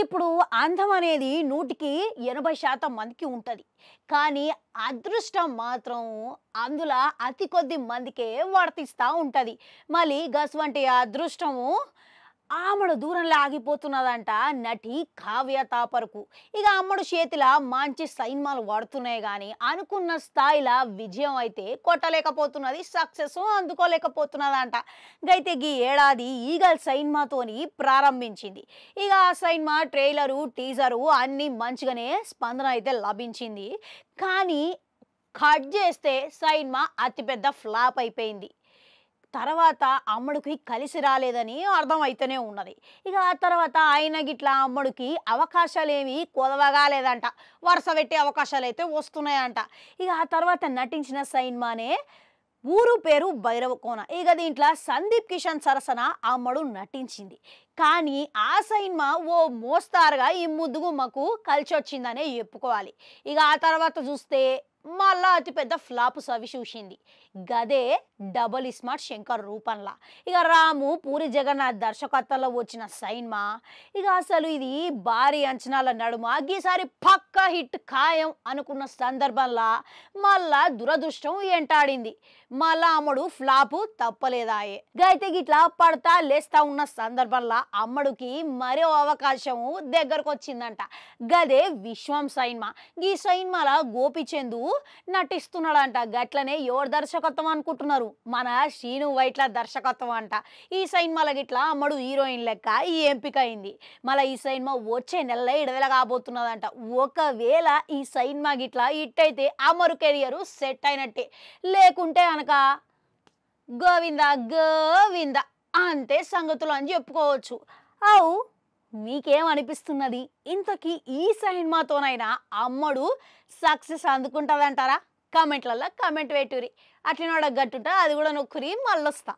ఇప్పుడు అందం అనేది 100% మందికి ఉంటది. కానీ అదృష్టం మాత్రం అందులో అతి కొద్ది మందికే వర్తిస్తా ఉంటది. మళ్ళీ గసువంటి అదృష్టము ఆమెడు దూరంలో ఆగిపోతున్నదంట నటి కావ్య తాపర్కు. ఇక అమ్మడు చేతిలో మంచి సైన్మాలు పడుతున్నాయి గానీ అనుకున్న స్థాయిలో విజయం అయితే కొట్టలేకపోతున్నది, సక్సెస్ అందుకోలేకపోతున్నదంట. గైతే గీ ఏడాది ఈగల్ సైన్మాతోని ప్రారంభించింది. ఇక ఆ సైన్మా ట్రైలరు టీజరు అన్నీ మంచిగానే స్పందన అయితే లభించింది. కానీ కట్ చేస్తే సైన్మా అతిపెద్ద ఫ్లాప్ అయిపోయింది. తర్వాత అమ్మడికి కలిసి రాలేదని అర్థమైతేనే ఉన్నది. ఇక ఆ తర్వాత ఆయన గిట్లా అమ్మడికి అవకాశాలేమి కొదవగా లేదంట. వరుస పెట్టే అవకాశాలైతే వస్తున్నాయంట. ఇక ఆ తర్వాత నటించిన సైన్మానే ఊరు పేరు భైరవకోన. ఇక దీంట్లో సందీప్ కిషన్ సరసన అమ్మడు నటించింది. కానీ ఆ సైన్మా ఓ మోస్తారుగా ఈ ముద్దుగుమ్మకు కలిసొచ్చిందనే చెప్పుకోవాలి. ఇక ఆ తర్వాత చూస్తే మళ్ళా అతిపెద్ద ఫ్లాప్ సవి చూసింది. గదే డబల్ స్మార్ట్ శంకర్ రూపంలా. ఇక రాము పూరి జగన్నాథ్ దర్శకత్వంలో వచ్చిన సైన్మా ఇక అసలు ఇది భారీ అంచనాల నడుమ ఈసారి పక్కా హిట్ ఖాయం అనుకున్న సందర్భంలో మళ్ళా దురదృష్టం ఎంటాడింది. మళ్ళా అమ్మడు ఫ్లాపు తప్పలేదాయే. గైతే గిట్లా పడతా లేస్తా ఉన్న సందర్భంలో అమ్మడుకి మరో అవకాశం దగ్గరకు వచ్చిందంట. గదే విశ్వం సైన్మా. ఈ సైన్మాల గోపిచందు నటిస్తున్నాడంట. గట్లనే ఎవరు దర్శకత్వం అనుకుంటున్నారు? మన శ్రీను వైట్ల దర్శకత్వం అంట. ఈ సైన్మాల గిట్లా అమ్మడు హీరోయిన్ లెక్క ఈ ఎంపిక అయింది. మళ్ళీ ఈ సైన్మా వచ్చే నెలలో విడుదల కాబోతున్నదంట. ఒకవేళ ఈ సైన్మా గిట్లా హిట్ అయితే అమరు కెరియర్ సెట్ అయినట్టే. లేకుంటే అనక గోవింద గోవింద అంతే సంగతులు అని చెప్పుకోవచ్చు. అవు మీకేమనిపిస్తున్నది? ఇంతకీ ఈ సినిమాతోనైనా అమ్మడు సక్సెస్ అందుకుంటుందంటారా? కామెంట్లలో కామెంట్ పెట్టుర్రి. అట్లనే గట్టుంటే అది కూడా నొక్కురి మళ్ళొస్తా.